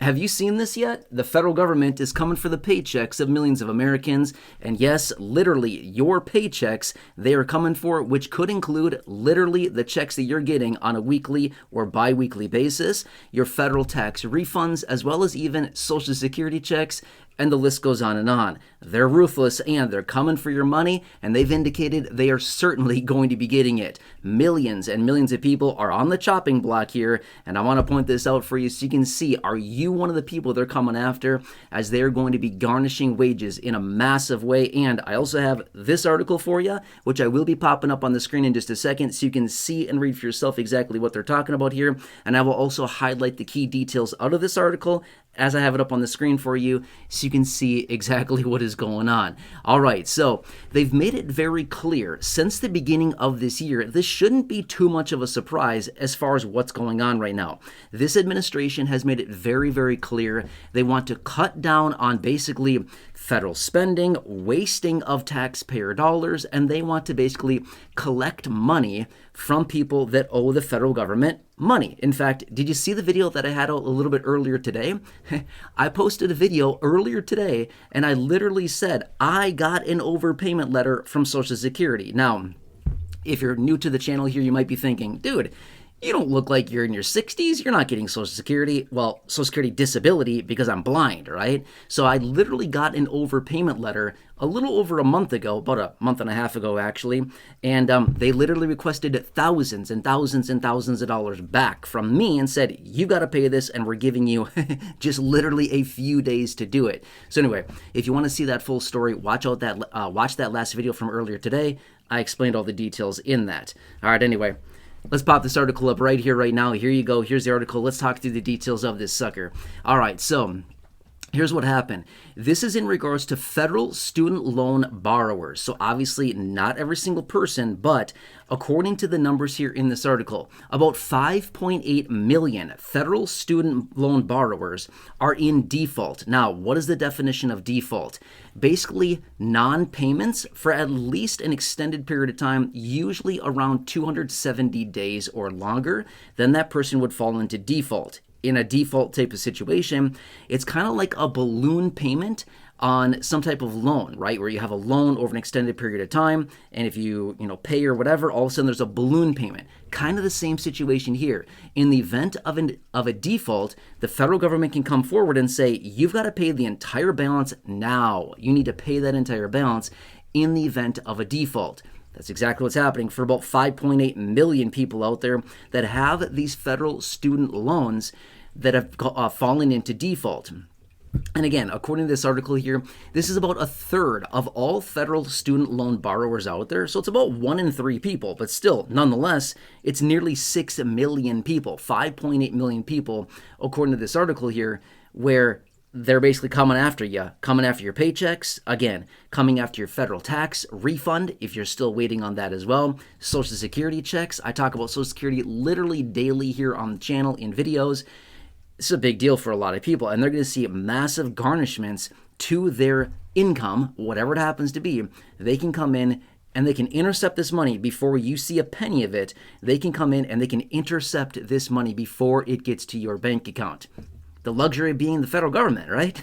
have you seen this yet? The federal government is coming for the paychecks of millions of Americans. And yes, literally, your paychecks they are coming for, which could include literally the checks that you're getting on a weekly or bi-weekly basis, your federal tax refunds, as well as even Social Security checks, and the list goes on and on. They're ruthless and they're coming for your money, and they've indicated they are certainly going to be getting it. Millions and millions of people are on the chopping block here, and I want to point this out for you so you can see, are you one of the people they're coming after, as they're going to be garnishing wages in a massive way. And I also have this article for you, which I will be popping up on the screen in just a second so you can see and read for yourself exactly what they're talking about here. And I will also highlight the key details out of this article as I have it up on the screen for you so you can see exactly what is going on. All right, so they've made it very clear since the beginning of this year, this shouldn't be too much of a surprise as far as what's going on right now. This administration has made it very, very clear they want to cut down on basically federal spending, wasting of taxpayer dollars, and they want to basically collect money from people that owe the federal government money. In fact, did you see the video that I had a little bit earlier today? I posted a video earlier today and I literally said, I got an overpayment letter from Social Security. Now, if you're new to the channel here, you might be thinking, dude, you don't look like you're in your 60s. You're not getting Social Security. Well, Social Security disability because I'm blind, right? So I literally got an overpayment letter a little over a month ago, about a month and a half ago, actually. And they literally requested thousands and thousands and thousands of dollars back from me and said, you got to pay this, and we're giving you just literally a few days to do it. So anyway, if you want to see that full story, watch that last video from earlier today. I explained all the details in that. All right, anyway. Let's pop this article up right here, right now. Here you go. Here's the article. Let's talk through the details of this sucker. All right, so here's what happened. This is in regards to federal student loan borrowers. So obviously not every single person, but according to the numbers here in this article, about 5.8 million federal student loan borrowers are in default. Now, what is the definition of default? Basically, non-payments for at least an extended period of time, usually around 270 days or longer, then that person would fall into default. In a default type of situation, it's kind of like a balloon payment on some type of loan, right? Where you have a loan over an extended period of time, and if you pay or whatever, all of a sudden there's a balloon payment. Kind of the same situation here. In the event of a default, the federal government can come forward and say, you've got to pay the entire balance now. You need to pay that entire balance in the event of a default. That's exactly what's happening for about 5.8 million people out there that have these federal student loans that have fallen into default. And again, according to this article here, this is about a third of all federal student loan borrowers out there. So it's about 1 in 3 people, but still, nonetheless, it's nearly 6 million people, 5.8 million people, according to this article here, where they're basically coming after you, coming after your paychecks, again, coming after your federal tax refund, if you're still waiting on that as well, Social Security checks. I talk about Social Security literally daily here on the channel in videos. It's a big deal for a lot of people, and they're going to see massive garnishments to their income, whatever it happens to be. They can come in and they can intercept this money before you see a penny of it. They can come in and they can intercept this money before it gets to your bank account. The luxury of being the federal government, right?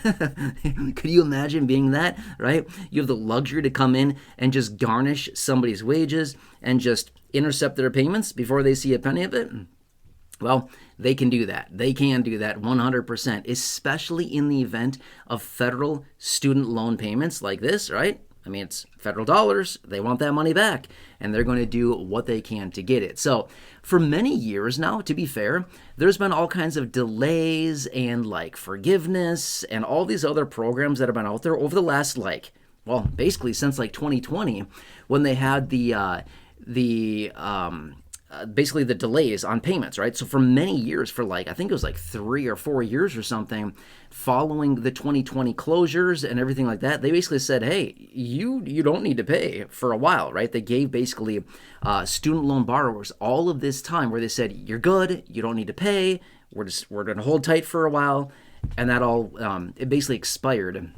Could you imagine being that, right? You have the luxury to come in and just garnish somebody's wages and just intercept their payments before they see a penny of it. Well, they can do that. They can do that 100%, especially in the event of federal student loan payments like this, right? I mean, it's federal dollars. They want that money back, and they're going to do what they can to get it. So for many years now, to be fair, there's been all kinds of delays and like forgiveness and all these other programs that have been out there over the last basically since 2020, when they had basically the delays on payments, right? So for many years, for I think it was 3 or 4 years or something, following the 2020 closures and everything like that, they basically said, hey, you don't need to pay for a while, right? They gave basically student loan borrowers all of this time where they said, you're good, you don't need to pay, we're going to hold tight for a while, and that all, it basically expired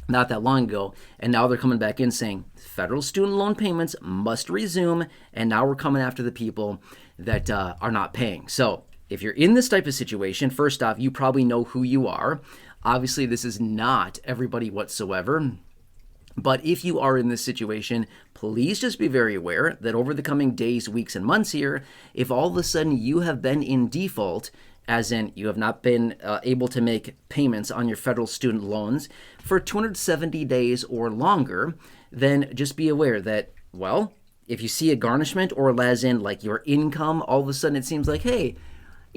not that long ago, and now they're coming back in saying federal student loan payments must resume, and now we're coming after the people that are not paying. So if you're in this type of situation, first off, you probably know who you are. Obviously, this is not everybody whatsoever. But if you are in this situation, please just be very aware that over the coming days, weeks, and months here, if all of a sudden you have been in default, as in you have not been able to make payments on your federal student loans for 270 days or longer, then just be aware that, well, if you see a garnishment or as in like your income, all of a sudden it seems like, hey,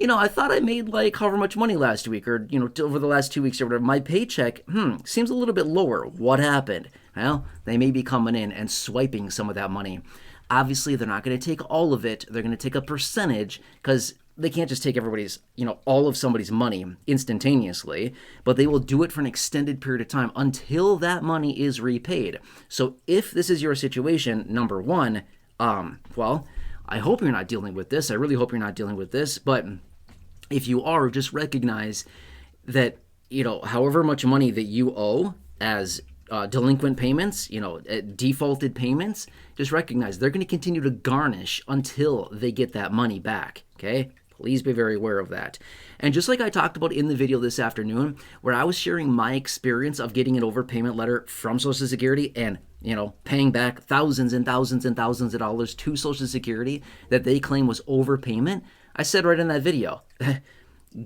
I thought I made like however much money last week or, over the last 2 weeks or whatever. My paycheck, seems a little bit lower. What happened? Well, they may be coming in and swiping some of that money. Obviously, they're not going to take all of it. They're going to take a percentage because they can't just take everybody's, all of somebody's money instantaneously, but they will do it for an extended period of time until that money is repaid. So if this is your situation, number one, well, I hope you're not dealing with this. I really hope you're not dealing with this, but if you are, just recognize that, however much money that you owe as delinquent payments, defaulted payments, just recognize they're going to continue to garnish until they get that money back, okay? Please be very aware of that. And just like I talked about in the video this afternoon, where I was sharing my experience of getting an overpayment letter from Social Security and paying back thousands and thousands and thousands of dollars to Social Security that they claim was overpayment, I said right in that video,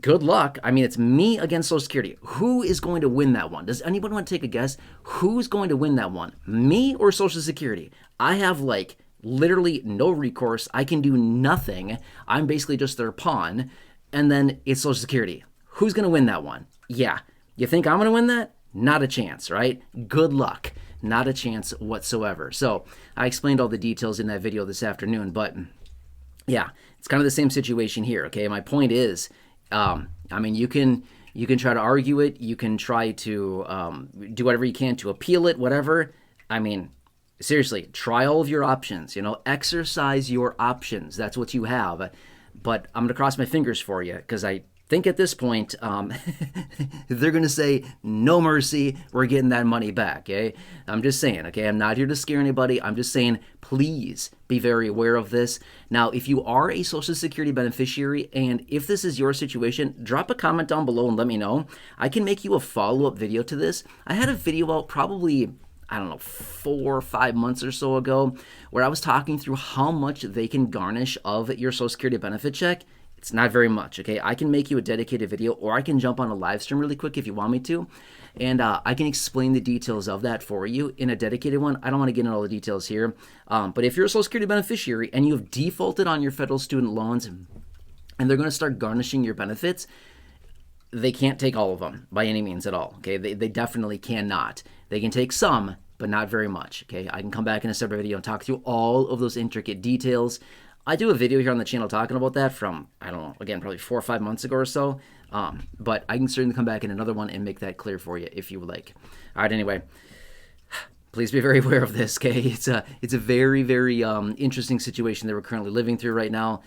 good luck. I mean, it's me against Social Security. Who is going to win that one? Does anyone want to take a guess? Who's going to win that one? Me or Social Security? I have literally no recourse. I can do nothing. I'm basically just their pawn. And then it's Social Security. Who's going to win that one? Yeah. You think I'm going to win that? Not a chance, right? Good luck. Not a chance whatsoever. So I explained all the details in that video this afternoon, but yeah, it's kind of the same situation here. Okay. My point is, you can try to argue it. You can try to do whatever you can to appeal it, whatever. Seriously, try all of your options, exercise your options. That's what you have. But I'm going to cross my fingers for you because I think at this point, they're going to say, no mercy, we're getting that money back, okay? I'm just saying, okay? I'm not here to scare anybody. I'm just saying, please be very aware of this. Now, if you are a Social Security beneficiary, and if this is your situation, drop a comment down below and let me know. I can make you a follow-up video to this. I had a video out probably 4 or 5 months or so ago, where I was talking through how much they can garnish of your Social Security benefit check. It's not very much, okay? I can make you a dedicated video, or I can jump on a live stream really quick if you want me to, and I can explain the details of that for you in a dedicated one. I don't want to get into all the details here, but if you're a Social Security beneficiary and you have defaulted on your federal student loans and they're going to start garnishing your benefits, they can't take all of them by any means at all, okay? They definitely cannot. They can take some, but not very much, okay? I can come back in a separate video and talk through all of those intricate details. I do a video here on the channel talking about that from, again, probably 4 or 5 months ago or so, but I can certainly come back in another one and make that clear for you if you would like. All right, anyway, please be very aware of this, okay? It's a very, very interesting situation that we're currently living through right now.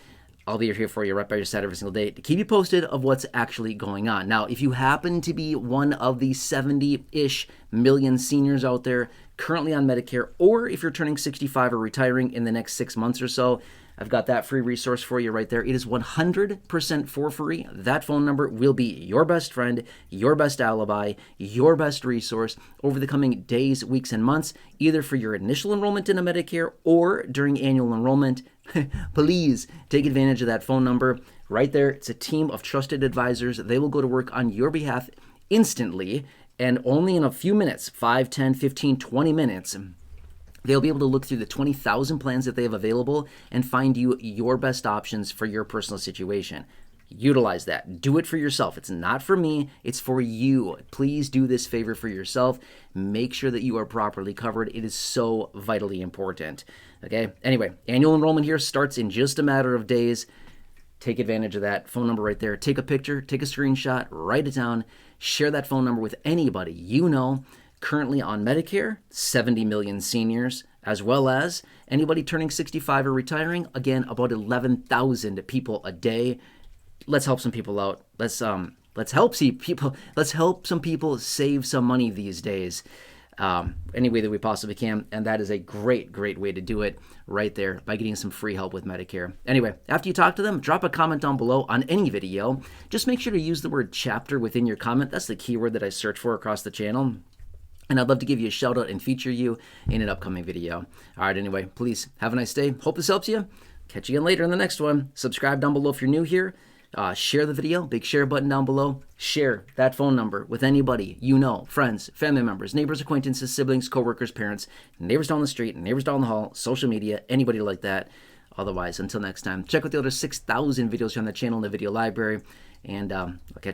I'll be here for you right by your side every single day to keep you posted of what's actually going on. Now, if you happen to be one of the 70-ish million seniors out there currently on Medicare, or if you're turning 65 or retiring in the next 6 months or so, I've got that free resource for you right there. It is 100% for free. That phone number will be your best friend, your best alibi, your best resource over the coming days, weeks, and months, either for your initial enrollment into Medicare or during annual enrollment. Please take advantage of that phone number right there. It's a team of trusted advisors. They will go to work on your behalf instantly, and only in a few minutes, 5, 10, 15, 20 minutes, they'll be able to look through the 20,000 plans that they have available and find you your best options for your personal situation. Utilize that. Do it for yourself. It's not for me. It's for you. Please do this favor for yourself. Make sure that you are properly covered. It is so vitally important. Okay? Anyway, annual enrollment here starts in just a matter of days. Take advantage of that phone number right there. Take a picture, take a screenshot, write it down, share that phone number with anybody you know currently on Medicare, 70 million seniors, as well as anybody turning 65 or retiring. Again, about 11,000 people a day. Let's help some people out. Let's help some people save some money these days. any way that we possibly can. And that is a great, great way to do it right there by getting some free help with Medicare. Anyway, after you talk to them, drop a comment down below on any video. Just make sure to use the word chapter within your comment. That's the keyword that I search for across the channel. And I'd love to give you a shout out and feature you in an upcoming video. All right, anyway, please have a nice day. Hope this helps you. Catch you again later in the next one. Subscribe down below if you're new here. Share the video, big share button down below. Share that phone number with anybody you know, friends, family members, neighbors, acquaintances, siblings, coworkers, parents, neighbors down the street, neighbors down the hall, social media, anybody like that. Otherwise, until next time, check out the other 6,000 videos here on the channel in the video library, and I'll catch you.